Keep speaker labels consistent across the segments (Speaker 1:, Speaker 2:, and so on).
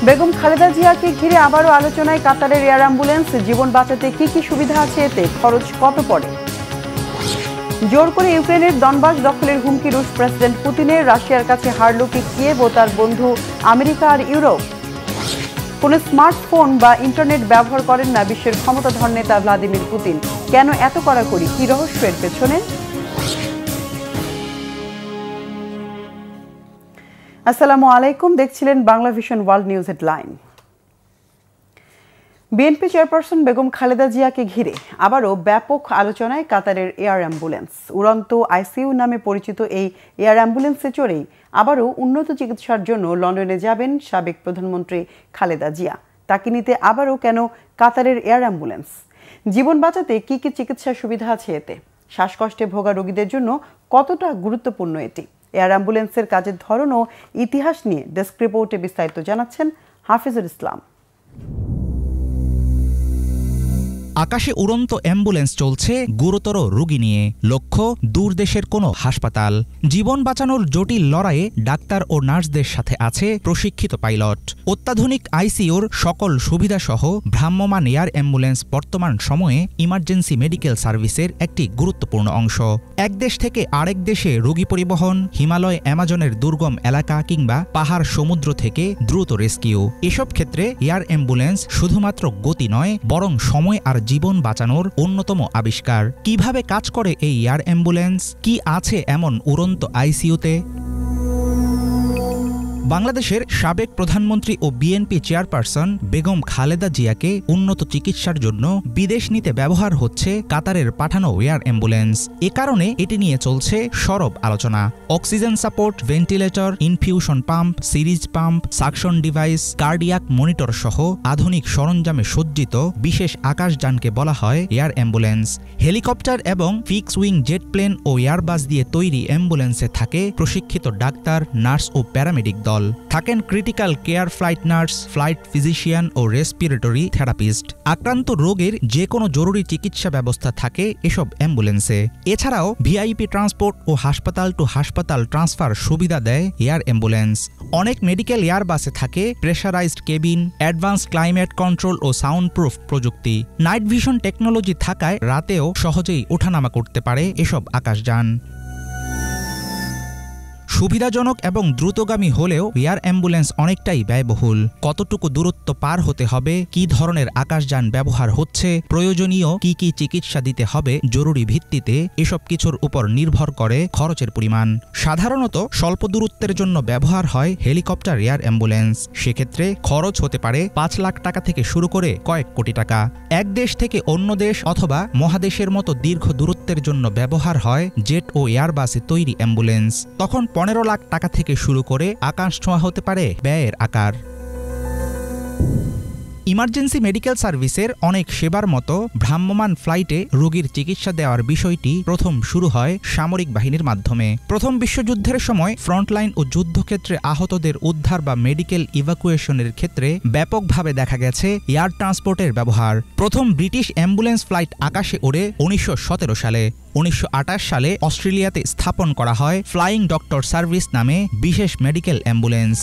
Speaker 1: বেগম খালেদা জিয়াকে ঘিরে আবারও আলোচনায় কাতারের এয়ার অ্যাম্বুলেন্স। জীবন বাঁচাতে কি কি সুবিধা আছে এতে, খরচ কত পড়ে? জোর করে ইউক্রেনের ডনবাস দখলের হুমকি রুশ প্রেসিডেন্ট পুতিনের। রাশিয়ার কাছে হারল কি কিয়েভ ও তার বন্ধু আমেরিকা আর ইউরোপ? কোন স্মার্টফোন বা ইন্টারনেট ব্যবহার করেন না বিশ্বের ক্ষমতাধর নেতা ভ্লাদিমির পুতিন। কেন এত কড়াকড়ি, কি রহস্য এর পেছনে? আসসালামু আলাইকুম, দেখছিলেন Bangla vision world news headline. BNP chairperson Begum Khaleda জিয়াকে ঘিরে আবারও ব্যাপক আলোচনায় কাতারের এয়ার অ্যাম্বুলেন্স। উড়ন্ত আইসিইউ নামে পরিচিত এই এয়ার অ্যাম্বুলেন্সে চড়েই আবারও উন্নত চিকিৎসার জন্য লন্ডনে যাবেন সাবেক প্রধানমন্ত্রী খালেদা জিয়া। তাকে নিতে আবারও কেন কাতারের এয়ার অ্যাম্বুলেন্স? জীবন বাঁচাতে কি কি চিকিৎসার সুবিধা আছে এতে? শ্বাসকষ্টে ভোগা রোগীদের জন্য কতটা গুরুত্বপূর্ণ এটি? এয়ার অ্যাম্বুলেন্সের কাজের ধরন ও ইতিহাস নিয়ে ডেস্ক রিপোর্টে বিস্তারিত জানাচ্ছেন হাফিজুল ইসলাম।
Speaker 2: আকাশে উড়ন্ত অ্যাম্বুলেন্স চলছে গুরুতর রোগী নিয়ে। লক্ষ্য দূরদেশের কোনো হাসপাতাল। জীবন বাঁচানোর জটিল লড়াইয়ে ডাক্তার ও নার্সদের সাথে আছে প্রশিক্ষিত পাইলট। অত্যাধুনিক আইসিইউর সকল সুবিধাসহ ভ্রাম্যমাণ এয়ার অ্যাম্বুলেন্স বর্তমান সময়ে ইমার্জেন্সি মেডিকেল সার্ভিসের একটি গুরুত্বপূর্ণ অংশ। এক দেশ থেকে আরেক দেশে রোগী পরিবহন, হিমালয় অ্যামাজনের দুর্গম এলাকা কিংবা পাহাড় সমুদ্র থেকে দ্রুত রেস্কিউ, এসব ক্ষেত্রে এয়ার অ্যাম্বুলেন্স শুধুমাত্র গতি নয়, বরং সময় আর জীবন বাঁচানোর অন্যতম আবিষ্কার। কিভাবে কাজ করে এই এয়ার অ্যাম্বুলেন্স? কি আছে এমন উড়ন্ত আইসিইউতে? বাংলাদেশের সাবেক প্রধানমন্ত্রী ও বিএনপি চেয়ারপারসন বেগম খালেদা জিয়াকে উন্নত চিকিৎসার জন্য বিদেশ নিতে ব্যবহার হচ্ছে কাতারের পাঠানো এয়ার অ্যাম্বুলেন্স। এ কারণে এটি নিয়ে চলছে সরব আলোচনা। Oxygen support, ventilator, infusion pump, series pump, suction device, cardiac monitor সহ আধুনিক সরঞ্জামে সজ্জিত বিশেষ আকাশযানকে বলা হয় এয়ার অ্যাম্বুলেন্স। হেলিকপ্টার এবং ফিক্স উইং জেট প্লেন ও এয়ারবাস দিয়ে তৈরি অ্যাম্বুলেন্সে থাকে প্রশিক্ষিত ডাক্তার, নার্স ও প্যারামেডিক দল। থাকেন critical care flight nurse, flight physician ও রেসপিরেটরি থেরাপিস্ট। আক্রান্ত রোগের যে কোনো জরুরি চিকিৎসা ব্যবস্থা থাকে এসব অ্যাম্বুলেন্সে। এছাড়াও ভিআইপি ট্রান্সপোর্ট ও হাসপাতাল টু হাসপাতাল ট্রান্সফার সুবিধা দেয় এয়ার অ্যাম্বুলেন্স। অনেক মেডিকেল এয়ারবাসে থাকে pressurised cabin, advance climate control ও সাউন্ড প্রুফ প্রযুক্তি। নাইট ভিশন টেকনোলজি থাকায় রাতেও সহজেই ওঠানামা করতে পারে এসব আকাশযান। সুবিধাজনক এবং দ্রুতগামী হলেও এয়ার অ্যাম্বুলেন্স অনেকটাই ব্যয়বহুল। কতটুকু দূরত্ব পার হতে হবে, কি ধরনের আকাশযান ব্যবহার হচ্ছে, প্রয়োজনীয় কি কি চিকিৎসা দিতে হবে জরুরি ভিত্তিতে, এসব কিছুর উপর নির্ভর করে খরচের পরিমাণ। সাধারণত স্বল্প দূরত্বের জন্য ব্যবহার হয় হেলিকপ্টার এয়ার অ্যাম্বুলেন্স। সেক্ষেত্রে খরচ হতে পারে ৫ লাখ টাকা থেকে শুরু করে কয়েক কোটি টাকা। এক দেশ থেকে অন্য দেশ অথবা মহাদেশের মতো দীর্ঘ দূরত্বের জন্য ব্যবহার হয় জেট ও এয়ারবাসে তৈরি অ্যাম্বুলেন্স। তখন ১৫ লাখ টাকা থেকে শুরু করে আকাশ ছোঁয়া হতে পারে ব্যয়ের আকার। ইমার্জেন্সি মেডিকেল সার্ভিসের অনেক সেবার মতো ভ্রাম্যমাণ ফ্লাইটে রোগীর চিকিৎসা দেওয়ার বিষয়টি প্রথম শুরু হয় সামরিক বাহিনীর মাধ্যমে। প্রথম বিশ্বযুদ্ধের সময় ফ্রন্টলাইন ও যুদ্ধক্ষেত্রে আহতদের উদ্ধার বা মেডিকেল ইভাকুয়েশনের ক্ষেত্রে ব্যাপকভাবে দেখা গেছে এয়ার ট্রান্সপোর্টের ব্যবহার। প্রথম ব্রিটিশ অ্যাম্বুলেন্স ফ্লাইট আকাশে ওড়ে ১৯১৭ সালে। ১৯২৮ সালে অস্ট্রেলিয়াতে স্থাপন করা হয় ফ্লাইং ডক্টর সার্ভিস নামে বিশেষ মেডিকেল অ্যাম্বুলেন্স।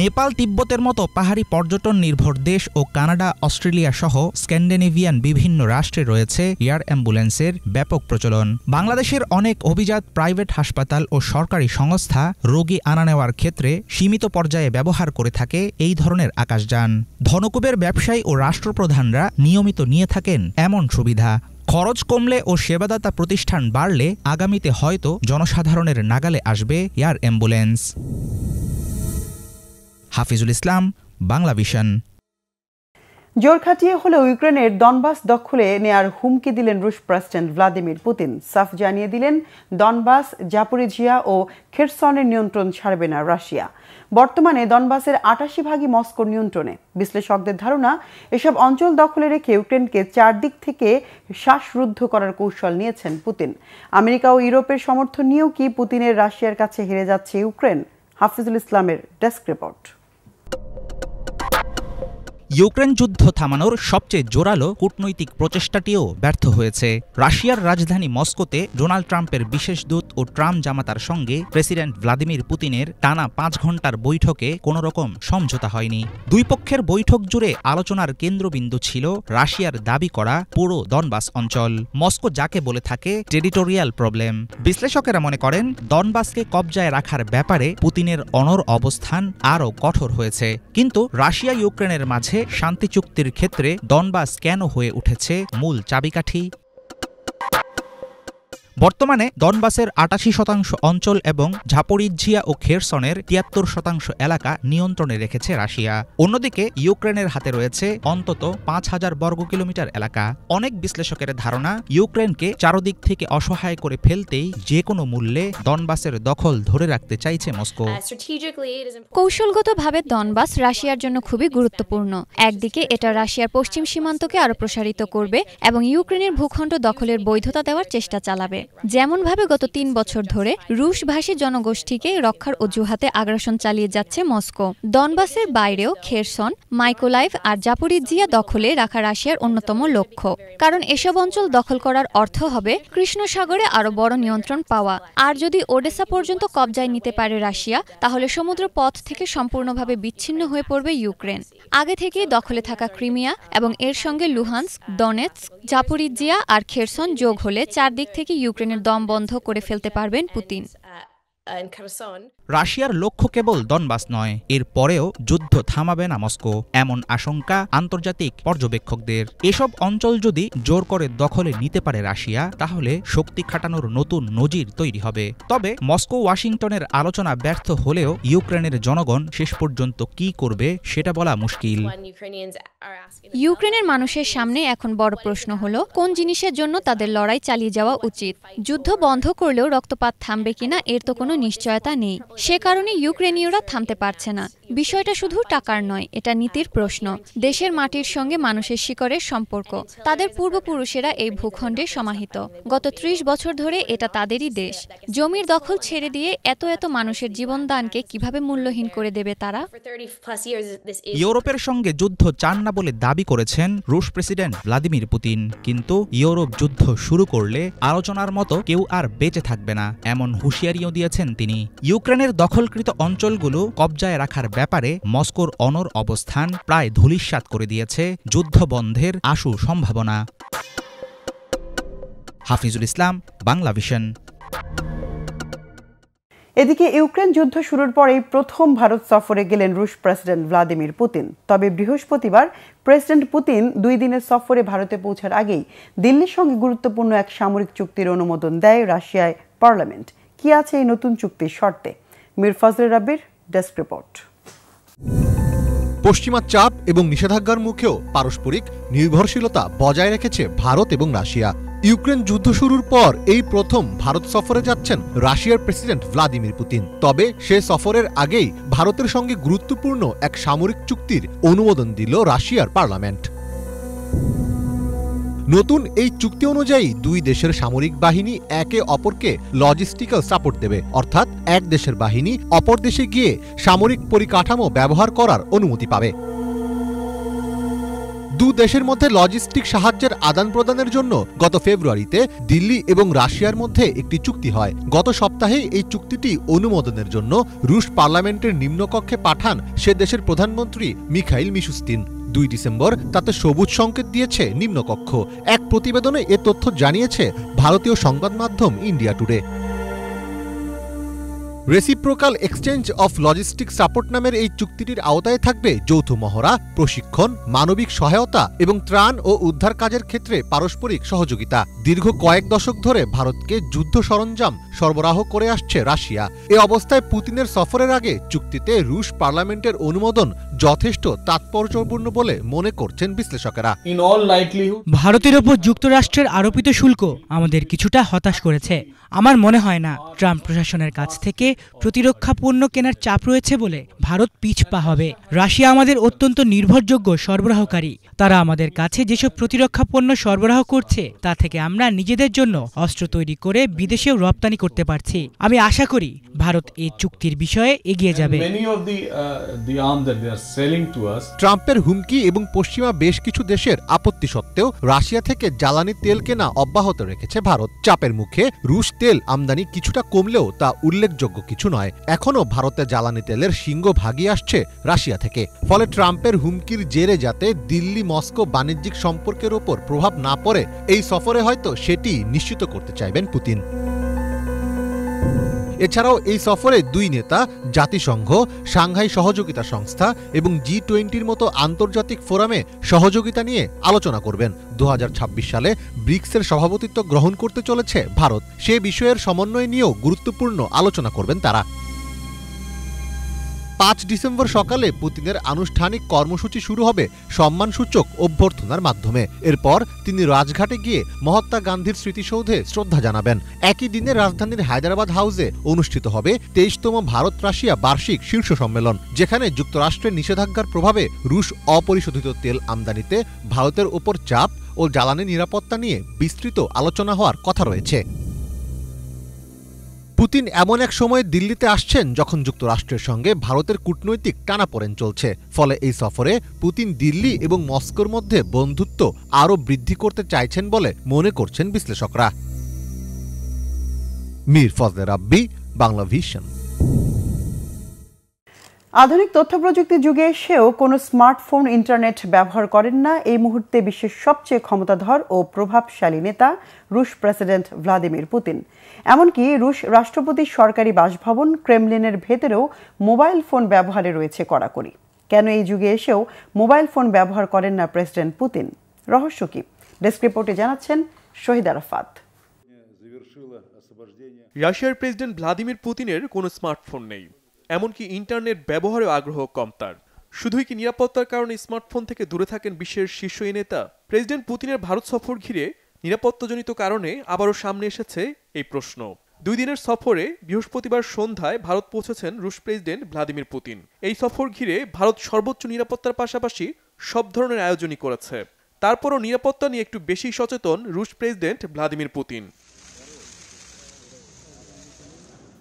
Speaker 2: নেপাল, তিব্বতের মতো পাহাড়ি পর্যটন নির্ভর দেশ ও কানাডা, অস্ট্রেলিয়া সহ স্ক্যান্ডিনেভিয়ান বিভিন্ন রাষ্ট্রে রয়েছে এয়ার অ্যাম্বুলেন্সের ব্যাপক প্রচলন। বাংলাদেশের অনেক অভিজাত প্রাইভেট হাসপাতাল ও সরকারি সংস্থা রোগী আনা নেওয়ার ক্ষেত্রে সীমিত পর্যায়ে ব্যবহার করে থাকে এই ধরনের আকাশযান। ধনকুবের ব্যবসায়ী ও রাষ্ট্রপ্রধানরা নিয়মিত নিয়ে থাকেন এমন সুবিধা। খরচ কমলে ও সেবাদাতা প্রতিষ্ঠান বাড়লে আগামীতে হয়তো জনসাধারণের নাগালে আসবে এয়ার অ্যাম্বুলেন্স। হাফিজুল ইসলাম, বাংলা ভিশন।
Speaker 1: জোর খাটিয়ে হলেও ইউক্রেনের ডনবাস দখলে নেয়ার হুমকি দিলেন রুশ প্রেসিডেন্ট ভ্লাদিমির পুতিন। সাফ জানিয়ে দিলেন ডনবাস, জাপোরিজিয়া ও খেরসনের নিয়ন্ত্রণ ছাড়বে না রাশিয়া। বর্তমানে ডনবাসের ৮৮% মস্কোর নিয়ন্ত্রণে। বিশ্লেষকদের ধারণা, এসব অঞ্চল দখলে রেখে ইউক্রেনকে চারদিক থেকে শ্বাসরুদ্ধ করার কৌশল নিয়েছেন পুতিন। আমেরিকা ও ইউরোপের সমর্থন নিয়েও কি পুতিনের রাশিয়ার কাছে হেরে যাচ্ছে ইউক্রেন? হাফিজুল ইসলামের ডেস্ক রিপোর্ট।
Speaker 2: ইউক্রেন যুদ্ধ থামানোর সবচেয়ে জোরালো কূটনৈতিক প্রচেষ্টাটিও ব্যর্থ হয়েছে। রাশিয়ার রাজধানী মস্কোতে ডোনাল্ড ট্রাম্পের বিশেষ দূত ও ট্রাম্প জামাতার সঙ্গে প্রেসিডেন্ট ভ্লাদিমির পুতিনের টানা ৫ ঘণ্টার বৈঠকে কোনোরকম সমঝোতা হয়নি। দুই পক্ষের বৈঠক জুড়ে আলোচনার কেন্দ্রবিন্দু ছিল রাশিয়ার দাবি করা পুরো ডনবাস অঞ্চল। মস্কো যাকে বলে থাকে টেরিটোরিয়াল প্রবলেম। বিশ্লেষকেরা মনে করেন ডনবাসকে কবজায় রাখার ব্যাপারে পুতিনের অনড় অবস্থান আরও কঠোর হয়েছে। কিন্তু রাশিয়া ইউক্রেনের মাঝে শান্তি চুক্তির ক্ষেত্রে ডনবাস কেন হয়ে উঠেছে মূল চাবিকাঠি? বর্তমানে ডনবাসের ৮৮% অঞ্চল এবং ঝাপোরিঝিয়া ও খেরসনের ৭৩% এলাকা নিয়ন্ত্রণে রেখেছে রাশিয়া। অন্যদিকে ইউক্রেনের হাতে রয়েছে অন্তত ৫,০০০ বর্গ কিলোমিটার এলাকা। অনেক বিশ্লেষকের ধারণা ইউক্রেনকে চারদিক থেকে অসহায় করে ফেলতেই যে কোনো মূল্যে ডনবাসের দখল ধরে রাখতে চাইছে মস্কো।
Speaker 3: কৌশলগতভাবে ডনবাস রাশিয়ার জন্য খুবই গুরুত্বপূর্ণ। একদিকে এটা রাশিয়ার পশ্চিম সীমান্তকে আরো প্রসারিত করবে এবং ইউক্রেনের ভূখণ্ড দখলের বৈধতা দেওয়ার চেষ্টা চালাবে। যেমনভাবে গত ৩ বছর ধরে রুশভাষী জনগোষ্ঠীকে রক্ষার অজুহাতে আগ্রাসন চালিয়ে যাচ্ছে মস্কো। ডনবাসের বাইরেও খেরসন, মাইকোলাইভ আর জাপোরিঝিয়া দখলে রাখা রাশিয়ার অন্যতম লক্ষ্য। কারণ এসব অঞ্চল দখল করার অর্থ হবে কৃষ্ণ সাগরে আরো বড় নিয়ন্ত্রণ পাওয়া। আর যদি ওডেসা পর্যন্ত কবজায় নিতে পারে রাশিয়া, তাহলে সমুদ্র পথ থেকে সম্পূর্ণভাবে বিচ্ছিন্ন হয়ে পড়বে ইউক্রেন। আগে থেকেই দখলে থাকা ক্রিমিয়া এবং এর সঙ্গে লুহান্স্ক, ডনেটস্ক, জাপোরিঝিয়া আর খেরসন যোগ হলে চারদিক থেকে ইউক্রেনের দম বন্ধ করে ফেলতে পারবেন পুতিন।
Speaker 2: রাশিয়ার লক্ষ্য কেবল ডনবাস নয়, এর পরেও যুদ্ধ থামাবে না মস্কো, এমন আশঙ্কা আন্তর্জাতিক পর্যবেক্ষকদের। এসব অঞ্চল যদি জোর করে দখলে নিতে পারে রাশিয়া, তাহলে শক্তি খাটানোর নতুন নজির তৈরি হবে। তবে মস্কো ওয়াশিংটনের আলোচনা ব্যর্থ হলেও ইউক্রেনের জনগণ শেষ পর্যন্ত কি করবে সেটা বলা মুশকিল।
Speaker 3: ইউক্রেনের মানুষের সামনে এখন বড় প্রশ্ন হলো কোন জিনিসের জন্য তাদের লড়াই চালিয়ে যাওয়া উচিত। যুদ্ধ বন্ধ করলেও রক্তপাত থামবে কিনা এর তো কোনো নিশ্চয়তা নেই। সে কারণে ইউক্রেনীয়রা থামতে পারছে না। বিষয়টা শুধু টাকার নয়, এটা নীতির প্রশ্ন। দেশের মাটির সঙ্গে মানুষের শিকড়ের সম্পর্ক। তাদের পূর্বপুরুষেরা এই ভূখণ্ডে সমাহিত। গত ৩০ বছর ধরে এটা তাদেরই দেশ। জমির দখল ছেড়ে দিয়ে এত এত মানুষের জীবনদানকে কিভাবে মূল্যহীন করে দেবে তারা?
Speaker 2: ইউরোপের সঙ্গে যুদ্ধ চান না বলে দাবি করেছেন রুশ প্রেসিডেন্ট ভ্লাদিমির পুতিন। কিন্তু ইউরোপ যুদ্ধ শুরু করলে আলোচনার মতো কেউ আর বেঁচে থাকবে না, এমন হুঁশিয়ারিও দিয়েছেন তিনি। ইউক্রেনের দখলকৃত অঞ্চলগুলো কবজায় রাখার ব্যাপারে মস্কোর অনড় অবস্থান প্রায় ধূলিসাৎ করে দিয়েছে যুদ্ধ বন্ধের আশু সম্ভাবনা। হাফিজুল ইসলাম, বাংলা ভিশন।
Speaker 1: এদিকে ইউক্রেন যুদ্ধ শুরুর পরেই প্রথম ভারত সফরে গেলেন রুশ প্রেসিডেন্ট ভ্লাদিমির পুতিন। তবে বৃহস্পতিবার প্রেসিডেন্ট পুতিন ২ দিনের সফরে ভারতে পৌঁছার আগেই দিল্লির সঙ্গে গুরুত্বপূর্ণ এক সামরিক চুক্তির অনুমোদন দেয় রাশিয়ায় পার্লামেন্ট। কি আছে এই নতুন চুক্তির শর্তে? মীর ফজলে রাব্বির ডেস্ক রিপোর্ট।
Speaker 4: পশ্চিমা চাপ এবং নিষেধাজ্ঞার মুখেও পারস্পরিক নির্ভরশীলতা বজায় রেখেছে ভারত এবং রাশিয়া। ইউক্রেন যুদ্ধ শুরুর পর এই প্রথম ভারত সফরে যাচ্ছেন রাশিয়ার প্রেসিডেন্ট ভ্লাদিমির পুতিন। তবে সে সফরের আগেই ভারতের সঙ্গে গুরুত্বপূর্ণ এক সামরিক চুক্তির অনুমোদন দিল রাশিয়ার পার্লামেন্ট। নতুন এই চুক্তি অনুযায়ী দুই দেশের সামরিক বাহিনী একে অপরকে লজিস্টিক্যাল সাপোর্ট দেবে, অর্থাৎ এক দেশের বাহিনী অপর দেশে গিয়ে সামরিক পরিকাঠামো ব্যবহার করার অনুমতি পাবে। দু দেশের মধ্যে লজিস্টিক সাহায্যের আদান প্রদানের জন্য গত ফেব্রুয়ারিতে দিল্লি এবং রাশিয়ার মধ্যে একটি চুক্তি হয়। গত সপ্তাহে এই চুক্তিটি অনুমোদনের জন্য রুশ পার্লামেন্টের নিম্নকক্ষে পাঠান সে দেশের প্রধানমন্ত্রী মিখাইল মিশুস্তিন। ২ ডিসেম্বর তাতে সবুজ সংকেত দিয়েছে নিম্নকক্ষ। এক প্রতিবেদনে এ তথ্য জানিয়েছে ভারতীয় সংবাদ মাধ্যম India today. Reciprocal exchange of logistic support নামের এই চুক্তিটির আওতায় থাকবে যৌথ মহড়া, প্রশিক্ষণ, মানবিক সহায়তা এবং ত্রাণ ও উদ্ধার কাজের ক্ষেত্রে পারস্পরিক সহযোগিতা। দীর্ঘ কয়েক দশক ধরে ভারতকে যুদ্ধ সরঞ্জাম সরবরাহ করে আসছে রাশিয়া। এ অবস্থায় পুতিনের সফরের আগে চুক্তিতে রুশ পার্লামেন্টের অনুমোদন যথেষ্ট তাৎপর্যপূর্ণ বলে মনে করছেন বিশ্লেষকেরা।
Speaker 5: ভারতের ওপর যুক্তরাষ্ট্রের আরোপিত শুল্ক আমাদের কিছুটা হতাশ করেছে। আমার মনে হয় না ট্রাম্প প্রশাসনের কাছ থেকে প্রতিরক্ষা পণ্য কেনার চাপ রয়েছে বলে ভারত পিছপা হবে। রাশিয়া আমাদের অত্যন্ত নির্ভরযোগ্য সরবরাহকারী। তারা আমাদের কাছে যেসব প্রতিরক্ষা পণ্য সরবরাহ করছে তা থেকে আমরা নিজেদের জন্য অস্ত্র তৈরি করে বিদেশেও রপ্তানি করতে পারছি। আমি আশা করি ভারত এই চুক্তির বিষয়ে এগিয়ে যাবে।
Speaker 4: ট্রাম্পের হুমকি এবং পশ্চিমা বেশ কিছু দেশের আপত্তি সত্ত্বেও রাশিয়া থেকে জ্বালানি তেল কেনা অব্যাহত রেখেছে ভারত। চাপের মুখে রুশ তেল আমদানি কিছুটা কমলেও তা উল্লেখযোগ্য কিছু নয়। এখনও ভারতে জ্বালানি তেলের সিংহভাগই আসছে রাশিয়া থেকে। ফলে ট্রাম্পের হুমকির জেরে যাতে দিল্লি মস্কো বাণিজ্যিক সম্পর্কের ওপর প্রভাব না পড়ে, এই সফরে হয়তো সেটি নিশ্চিত করতে চাইবেন পুতিন। এছাড়াও এই সফরে দুই নেতা জাতিসংঘ, সাংহাই সহযোগিতা সংস্থা এবং G20-র মতো আন্তর্জাতিক ফোরামে সহযোগিতা নিয়ে আলোচনা করবেন। 2026 সালে ব্রিক্সের সভাপতিত্ব গ্রহণ করতে চলেছে ভারত। সে বিষয়ের সমন্বয় নিয়েও গুরুত্বপূর্ণ আলোচনা করবেন তারা। 5 ডিসেম্বর সকালে পুতিনের আনুষ্ঠানিক কর্মসূচি শুরু হবে সম্মানসূচক অভ্যর্থনার মাধ্যমে। এরপর তিনি রাজঘাটে গিয়ে মহাত্মা গান্ধীর স্মৃতিসৌধে শ্রদ্ধা জানাবেন। একই দিনে রাজধানীর হায়দ্রাবাদ হাউসে অনুষ্ঠিত হবে 23তম ভারত রাশিয়া বার্ষিক শীর্ষ সম্মেলন, যেখানে যুক্তরাষ্ট্রের নিষেধাজ্ঞার প্রভাবে রুশ অপরিশোধিত তেল আমদানিতে ভারতের ওপর চাপ ও জ্বালানি নিরাপত্তা নিয়ে বিস্তৃত আলোচনা হওয়ার কথা রয়েছে। পুতিন এমন এক সময় দিল্লিতে আসছেন যখন যুক্তরাষ্ট্রের সঙ্গে ভারতের কূটনৈতিক টানাপোড়েন চলছে। ফলে এই সফরে পুতিন দিল্লি এবং মস্কোর মধ্যে বন্ধুত্ব আরও বৃদ্ধি করতে চাইছেন বলে মনে করছেন বিশ্লেষকরা। মীর ফজলে রাব্বি, বাংলা ভিশন।
Speaker 1: আধুনিক তথ্য প্রযুক্তির যুগে এসেও কোনো স্মার্টফোন, ইন্টারনেট ব্যবহার করেন না এই মুহূর্তে বিশ্বের সবচেয়ে ক্ষমতাধর ও প্রভাবশালী নেতা রুশ প্রেসিডেন্ট ভ্লাদিমির পুতিন। এমনকি রুশ রাষ্ট্রপতির সরকারি বাসভবন ক্রেমলিনের ভেতরেও মোবাইল ফোন ব্যবহারে রয়েছে কড়াকড়ি। কেন এই যুগে এসেও মোবাইল ফোন ব্যবহার করেন না প্রেসিডেন্ট পুতিন? রহস্য কি? ডেস্ক রিপোর্টে জানাচ্ছেন শহীদ আরাফাত।
Speaker 6: রাশিয়ার প্রেসিডেন্ট ভ্লাদিমির পুতিনের কোনো স্মার্টফোন নেই, এমনকি ইন্টারনেট ব্যবহারেও আগ্রহ কম তার। শুধুই কি নিরাপত্তার কারণে স্মার্টফোন থেকে দূরে থাকেন বিশ্বের শীর্ষ এই নেতা? প্রেসিডেন্ট পুতিনের ভারত সফর ঘিরে নিরাপত্তাজনিত কারণে আবারও সামনে এসেছে এই প্রশ্ন। 2 দিনের সফরে বৃহস্পতিবার সন্ধ্যায় ভারত পৌঁছেছেন রুশ প্রেসিডেন্ট ভ্লাদিমির পুতিন। এই সফর ঘিরে ভারত সর্বোচ্চ নিরাপত্তার পাশাপাশি সব ধরনের আয়োজনই করেছে। তারপরও নিরাপত্তা নিয়ে একটু বেশি সচেতন রুশ প্রেসিডেন্ট ভ্লাদিমির পুতিন।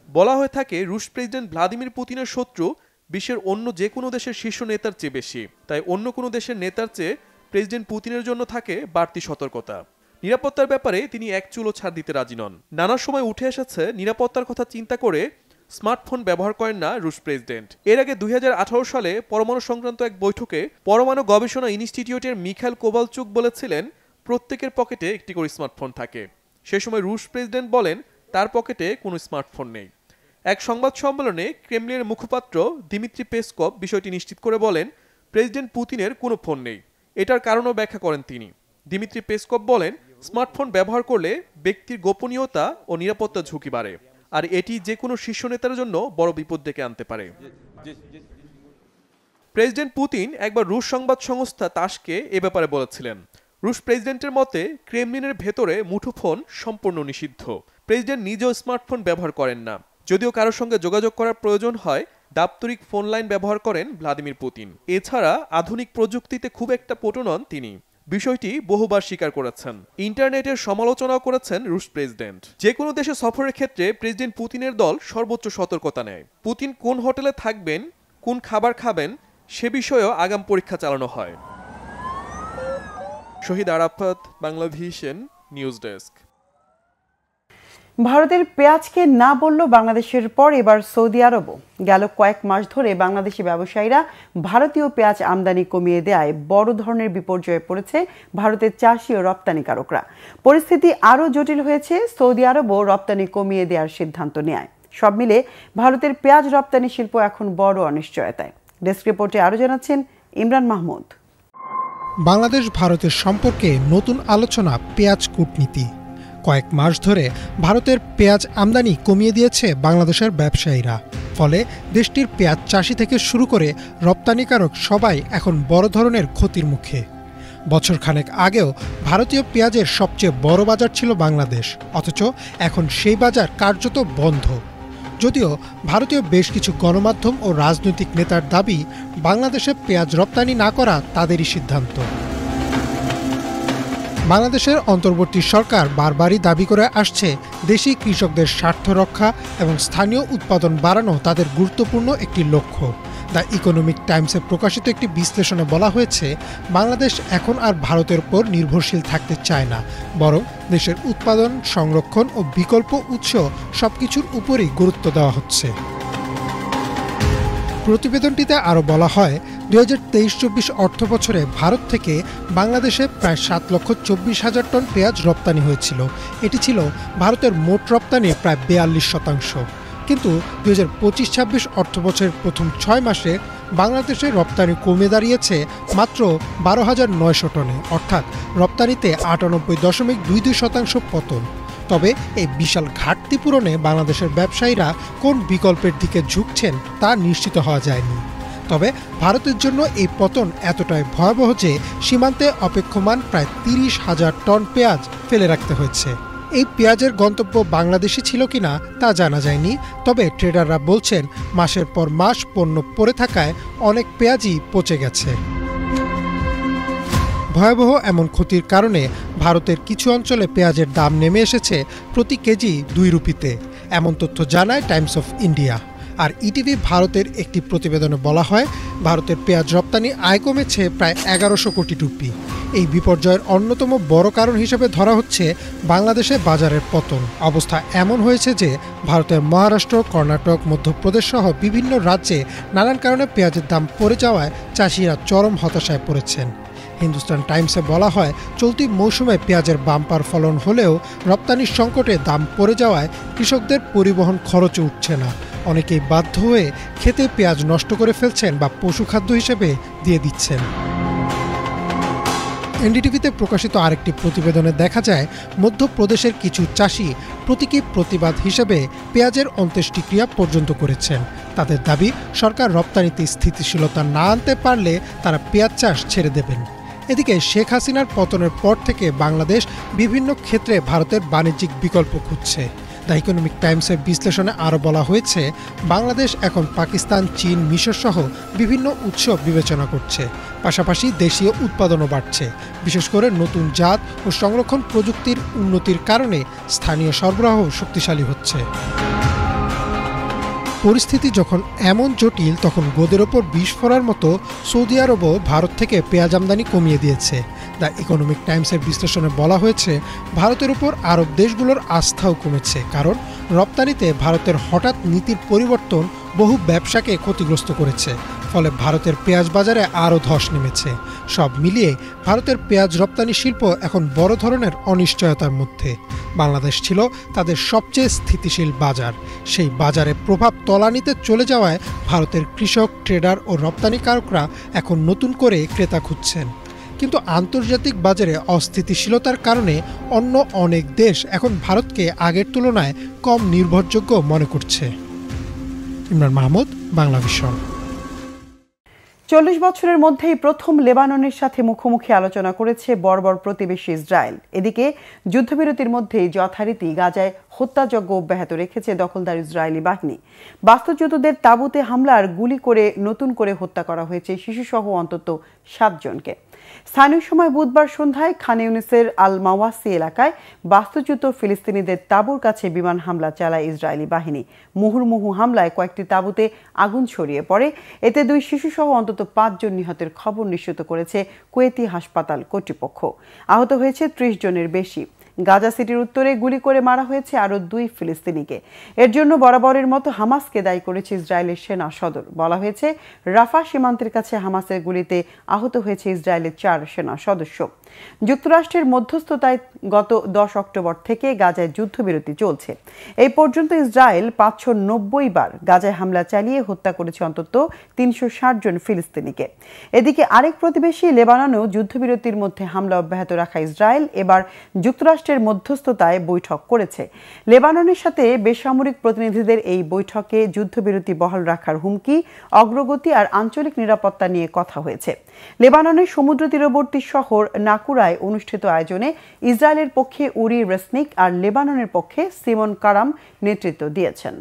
Speaker 6: বলা হয়ে থাকে রুশ প্রেসিডেন্ট ভ্লাদিমির পুতিনের শত্রু বিশ্বের অন্য যে কোনো দেশের শীর্ষ নেতার চেয়ে বেশি। তাই অন্য কোনো দেশের নেতার চেয়ে প্রেসিডেন্ট পুতিনের জন্য থাকে বাড়তি সতর্কতা। নিরাপত্তার ব্যাপারে তিনি এক চুলও ছাড় দিতে রাজি নন। নানা সময় উঠে এসেছে নিরাপত্তার কথা চিন্তা করে স্মার্টফোন ব্যবহার করেন না রুশ প্রেসিডেন্ট। এর আগে 2018 সালে পরমাণু সংক্রান্ত এক বৈঠকে পরমাণু গবেষণা ইনস্টিটিউটের মিখাইল কোভালচুক বলেছিলেন প্রত্যেকের পকেটে একটি করে স্মার্টফোন থাকে। সে সময় রুশ প্রেসিডেন্ট বলেন তার পকেটে কোনো স্মার্টফোন নেই। এক সংবাদ সম্মেলনে ক্রেমলিনের মুখপাত্র দিমিত্রি পেসকভ বিষয়টি নিশ্চিত করে বলেন প্রেসিডেন্ট পুতিনের কোনো ফোন নেই। এটার কারণও ব্যাখ্যা করেন তিনি। দিমিত্রি পেসকভ বলেন স্মার্টফোন ব্যবহার করলে ব্যক্তির গোপনীয়তা ও নিরাপত্তা ঝুঁকি বাড়ে, আর এটি যে কোনো শীর্ষ নেতার জন্য বড় বিপদ ডেকে আনতে পারে। প্রেসিডেন্ট পুতিন একবার রুশ সংবাদ সংস্থা তাসকে এ ব্যাপারে বলেছিলেন। রুশ প্রেসিডেন্টের মতে ক্রেমলিনের ভেতরে মুঠোফোন সম্পূর্ণ নিষিদ্ধ। প্রেসিডেন্ট নিজেও স্মার্টফোন ব্যবহার করেন না। যদিও কারোর সঙ্গে যোগাযোগ করার প্রয়োজন হয় দাপ্তরিক ফোন লাইন ব্যবহার করেন ভ্লাদিমির পুতিন। এছাড়া আধুনিক প্রযুক্তিতে খুব একটা পটু নন তিনি। বিষয়টি বহুবার স্বীকার করেছেন। ইন্টারনেটের সমালোচনাও করেছেন রুশ প্রেসিডেন্ট। যে কোনো দেশে সফরের ক্ষেত্রে প্রেসিডেন্ট পুতিনের দল সর্বোচ্চ সতর্কতা নেয়। পুতিন কোন হোটেলে থাকবেন, কোন খাবার খাবেন সে বিষয়েও আগাম পরীক্ষা চালানো হয়। Shahid Arafat, Bangla vision, news desk.
Speaker 1: ভারতের পেঁয়াজকে না বলল বাংলাদেশের পর এবার সৌদি আরবও। গেল কয়েক মাস ধরে বাংলাদেশি ব্যবসায়ীরা ভারতীয় পেঁয়াজ আমদানি কমিয়ে দেওয়ায় বড় ধরনের বিপর্যয়ে পড়েছে ভারতের চাষি ও রপ্তানিকারকরা। পরিস্থিতি আরও জটিল হয়েছে সৌদি আরবও রপ্তানি কমিয়ে দেওয়ার সিদ্ধান্ত নেয়। সব মিলে ভারতের পেঁয়াজ রপ্তানি শিল্প এখন বড় অনিশ্চয়তায়। ডেস্ক রিপোর্টে আরও জানাচ্ছেন ইমরান মাহমুদ।
Speaker 7: বাংলাদেশ ভারতের সম্পর্কে নতুন আলোচনা পেঁয়াজ কূটনীতি। কয়েক মাস ধরে ভারতের পেঁয়াজ আমদানি কমিয়ে দিয়েছে বাংলাদেশের ব্যবসায়ীরা। ফলে দেশটির পেঁয়াজ চাষি থেকে শুরু করে রপ্তানিকারক সবাই এখন বড় ধরনের ক্ষতির মুখে। বছরখানেক আগেও ভারতীয় পেঁয়াজের সবচেয়ে বড় বাজার ছিল বাংলাদেশ, অথচ এখন সেই বাজার কার্যত বন্ধ। যদিও ভারতীয় বেশ কিছু গণমাধ্যম ও রাজনৈতিক নেতার দাবি বাংলাদেশে পেঁয়াজ রপ্তানি না করা তাদেরই সিদ্ধান্ত। বাংলাদেশের অন্তর্বর্তী সরকার বারবারই দাবি করে আসছে দেশি কৃষকদের স্বার্থ রক্ষা এবং স্থানীয় উৎপাদন বাড়ানো তাদের গুরুত্বপূর্ণ একটি লক্ষ্য। দ্য ইকোনমিক টাইমসে প্রকাশিত একটি বিশ্লেষণে বলা হয়েছে, বাংলাদেশ এখন আর ভারতের উপর নির্ভরশীল থাকতে চায় না, বরং দেশের উৎপাদন, সংরক্ষণ ও বিকল্প উৎস সবকিছুর উপরই গুরুত্ব দেওয়া হচ্ছে। প্রতিবেদনটিতে আরও বলা হয়, 2023-24 অর্থবছরে ভারত থেকে বাংলাদেশে প্রায় 7,24,000 টন পেঁয়াজ রপ্তানি হয়েছিল। এটি ছিল ভারতের মোট রপ্তানির প্রায় 42%। কিন্তু 2025-26 অর্থবছরের প্রথম 6 মাসে বাংলাদেশের রপ্তানি কমে দাঁড়িয়েছে মাত্র 12,900 টনে, অর্থাৎ রপ্তানিতে 98.22% পতন। তবে এই বিশাল ঘাটতি পূরণে বাংলাদেশের ব্যবসায়ীরা কোন বিকল্পের দিকে ঝুঁকছেন তা নিশ্চিত হওয়া যায়নি। তবে ভারতের জন্য এই পতন এতটাই ভয়াবহ যে সীমান্তে অপেক্ষমান প্রায় 30,000 টন পেঁয়াজ ফেলে রাখতে হয়েছে। এই পেঁয়াজের গন্তব্য বাংলাদেশে ছিল কিনা তা জানা যায়নি, তবে ট্রেডাররা বলছেন মাসের পর মাস পণ্য পড়ে থাকায় অনেক পেঁয়াজই পচে গেছে। ভয়াবহ এমন ক্ষতির কারণে ভারতের কিছু অঞ্চলে পেঁয়াজের দাম নেমে এসেছে প্রতি কেজি 2 রুপিতে, এমন তথ্য জানায় টাইমস অফ ইন্ডিয়া। আর ইটিভি ভারতের একটি প্রতিবেদনে বলা হয়, ভারতের পেঁয়াজ রপ্তানি আয় কমেছে প্রায় 1100 কোটি রুপি। এই বিপর্যয়ের অন্যতম বড় কারণ হিসেবে ধরা হচ্ছে বাংলাদেশে বাজারের পতন। অবস্থা এমন হয়েছে যে ভারতের মহারাষ্ট্র, কর্ণাটক, মধ্যপ্রদেশ সহ বিভিন্ন রাজ্যে নানান কারণে পেঁয়াজের দাম পড়ে যাওয়ায় চাষিরা চরম হতাশায় পড়েছেন। হিন্দুস্তান টাইমসে বলা হয়, চলতি মৌসুমে পেঁয়াজের বাম্পার ফলন হলেও রপ্তানির সংকটে দাম পড়ে যাওয়ায় কৃষকদের পরিবহন খরচে উঠছে না। অনেকেই বাধ্য হয়ে খেতে পেঁয়াজ নষ্ট করে ফেলছেন বা পশুখাদ্য হিসেবে দিয়ে দিচ্ছেন। এনডিটিভিতে প্রকাশিত আরেকটি প্রতিবেদনে দেখা যায়, মধ্যপ্রদেশের কিছু চাষি প্রতীকী প্রতিবাদ হিসেবে পেঁয়াজের অন্ত্যেষ্টিক্রিয়া পর্যন্ত করেছেন। তাদের দাবি, সরকার রপ্তানিতে স্থিতিশীলতা না আনতে পারলে তারা পেঁয়াজ চাষ ছেড়ে দেবেন। এদিকে শেখ হাসিনার পতনের পর থেকে বাংলাদেশ বিভিন্ন ক্ষেত্রে ভারতের বাণিজ্যিক বিকল্প খুঁজছে। দ্য ইকোনমিক টাইমসের বিশ্লেষণে আরও বলা হয়েছে, বাংলাদেশ এখন পাকিস্তান, চীন, মিশর সহ বিভিন্ন উৎস বিবেচনা করছে। পাশাপাশি দেশীয় উৎপাদনও বাড়ছে। বিশেষ করে নতুন জাত ও সংরক্ষণ প্রযুক্তির উন্নতির কারণে স্থানীয় সরবরাহ শক্তিশালী হচ্ছে। পরিস্থিতি যখন এমন জটিল, তখন গোদের ওপর বিষ ফোঁড়ার মতো সৌদি আরবও ভারত থেকে পেঁয়াজ আমদানি কমিয়ে দিয়েছে। দ্য ইকোনমিক টাইমসের বিশ্লেষণে বলা হয়েছে, ভারতের উপর আরব দেশগুলোর আস্থাও কমেছে, কারণ রপ্তানিতে ভারতের হঠাৎ নীতির পরিবর্তন বহু ব্যবসাকে ক্ষতিগ্রস্ত করেছে। ফলে ভারতের পেঁয়াজ বাজারে আরও ধস নেমেছে। সব মিলিয়ে ভারতের পেঁয়াজ রপ্তানি শিল্প এখন বড় ধরনের অনিশ্চয়তার মধ্যে। বাংলাদেশ ছিল তাদের সবচেয়ে স্থিতিশীল বাজার। সেই বাজারে প্রভাব তলানিতে চলে যাওয়ায় ভারতের কৃষক, ট্রেডার ও রপ্তানিকারকরা এখন নতুন করে ক্রেতা খুঁজছেন। কিন্তু আন্তর্জাতিক বাজারে অস্থিতিশীলতার কারণে অন্য অনেক দেশ এখন ভারতকে আগের তুলনায় কম নির্ভরযোগ্য মনে করছে। ইমরান মাহমুদ, বাংলা ভিশন।
Speaker 1: 40 বছরের মধ্যেই প্রথম লেবাননের সাথে মুখোমুখি আলোচনা করেছে বর্বর প্রতিবেশী ইসরায়েল। এদিকে যুদ্ধবিরতির মধ্যেই যথারীতি গাজায় হত্যাযজ্ঞ অব্যাহত রেখেছে দখলদার ইসরায়েলি বাহিনী। বাস্তুচ্যুতদের তাঁবুতে হামলার গুলি করে নতুন করে হত্যা করা হয়েছে শিশুসহ অন্তত 7 জনকে। স্থানীয় সময় বুধবার সন্ধ্যায় খান ইউনিসের আল মাওয়াসি এলাকায় বাস্তুচ্যুত ফিলিস্তিনিদের তাঁবুর কাছে বিমান হামলা চালায় ইসরায়েলি বাহিনী। মুহুর্মুহু হামলায় কয়েকটি তাঁবুতে আগুন ছড়িয়ে পড়ে। এতে 2 শিশুসহ অন্তত 5 জন নিহতের খবর নিশ্চিত করেছে কুয়েতি হাসপাতাল কর্তৃপক্ষ। আহত হয়েছে 30 জনের বেশি। গাজা সিটির উত্তরে গুলি করে মারা হয়েছে আরও 2 ফিলিস্তিনিকে। এর জন্য বরাবরের মতো হামাসকে দায়ী করেছে ইসরায়েলের সেনা সদর। বলা হয়েছে, রাফা সীমান্তের কাছে হামাসের গুলিতে আহত হয়েছে ইসরায়েলের 4 সেনা সদস্য। যুক্তরাষ্ট্রের মধ্যস্থতায় গত 10 অক্টোবর থেকে গাজায় যুদ্ধবিরতি চলছে। এই পর্যন্ত ইসরায়েল 590 বার গাজায় হামলা চালিয়ে হত্যা করেছে অন্তত 360 জন ফিলিস্তিনিকে। এদিকে আরেক প্রতিবেশী লেবাননেও যুদ্ধবিরতির মধ্যে হামলা অব্যাহত রাখা ইসরায়েল এবার যুক্তরাষ্ট্রের মধ্যস্থতায় বৈঠক করেছে। লেবাননের সাথে বেসামরিক প্রতিনিধিদের এই বৈঠকে যুদ্ধবিরতি বহাল রাখার হুমকি, অগ্রগতি আর আঞ্চলিক নিরাপত্তা নিয়ে কথা হয়েছে। লেবাননের সমুদ্র তীরবর্তী শহর নাকুরায় অনুষ্ঠিত আয়োজনে ইসরায়েলের পক্ষে উরি রেসনিক আর লেবাননের পক্ষে সিমন কারাম নেতৃত্ব দিয়েছেন।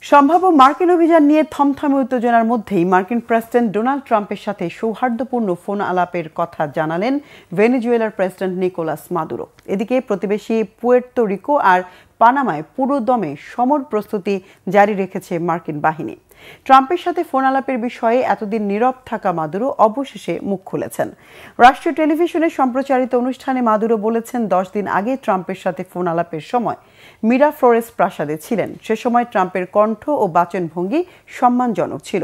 Speaker 1: সম্ভাব্য মার্কিন অভিযান নিয়ে থমথমে উত্তেজনার মধ্যেই মার্কিন প্রেসিডেন্ট ডোনাল্ড ট্রাম্পের সাথে সৌহার্দ্যপূর্ণ ফোন আলাপের কথা জানালেন ভেনেজুয়েলার প্রেসিডেন্ট নিকোলাস মাদুরো। এদিকে প্রতিবেশী পুয়ের্তো রিকো আর পানামায় পুরো দমে সমর প্রস্তুতি জারি রেখেছে মার্কিন বাহিনী। ট্রাম্পের সাথে ফোন আলাপের বিষয়ে এতদিন নীরব থাকা মাদুরো অবশেষে মুখ খুলেছেন। রাষ্ট্রীয় টেলিভিশনে সম্প্রচারিত অনুষ্ঠানে মাদুরো বলেছেন 10 দিন আগে ট্রাম্পের সাথে ফোন আলাপের সময় মিরা ফ্লোরেস প্রাসাদে ছিলেন। সে সময় ট্রাম্পের কণ্ঠ ও বাচনভঙ্গি সম্মানজনক ছিল।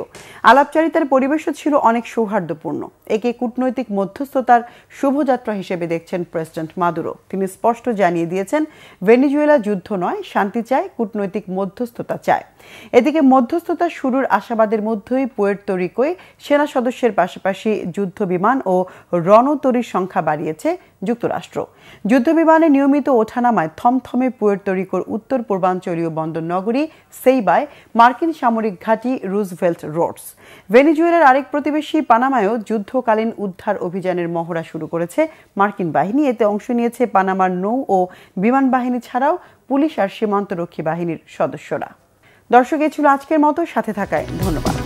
Speaker 1: আলাপচারিতার পরিবেশও ছিল অনেক সৌহার্দ্যপূর্ণ। একে কূটনৈতিক মধ্যস্থতার শুভযাত্রা হিসেবে দেখছেন প্রেসিডেন্ট মাদুরো। তিনি স্পষ্ট জানিয়ে দিয়েছেন, ভেনেজুয়েলা যুদ্ধ নয়, শান্তি চায়, কূটনৈতিক মধ্যস্থতা চায়। এদিকে মধ্যস্থতা শুরুর আশাবাদের মধ্যেই পুয়ের্তো রিকোয় সেনা সদস্যের পাশাপাশি যুদ্ধবিমান ও রণতরীর সংখ্যা বাড়িয়েছে যুক্তরাষ্ট্র। যুদ্ধবিমানে নিয়মিত ওঠানামায় থমথমে পুয়ের্তো রিকোর উত্তর পূর্বাঞ্চলীয় বন্দর নগরী সেইবায় মার্কিন সামরিক ঘাঁটি রুজভেল্ট রোডস। ভেনেজুয়েলার আরেক প্রতিবেশী পানামায়ও যুদ্ধকালীন উদ্ধার অভিযানের মহড়া শুরু করেছে মার্কিন বাহিনী। এতে অংশ নিয়েছে পানামার নৌ ও বিমান বাহিনী ছাড়াও পুলিশ আর সীমান্তরক্ষী বাহিনীর সদস্যরা। দর্শক, এ ছিল আজকের মতো। সাথে থাকায় ধন্যবাদ।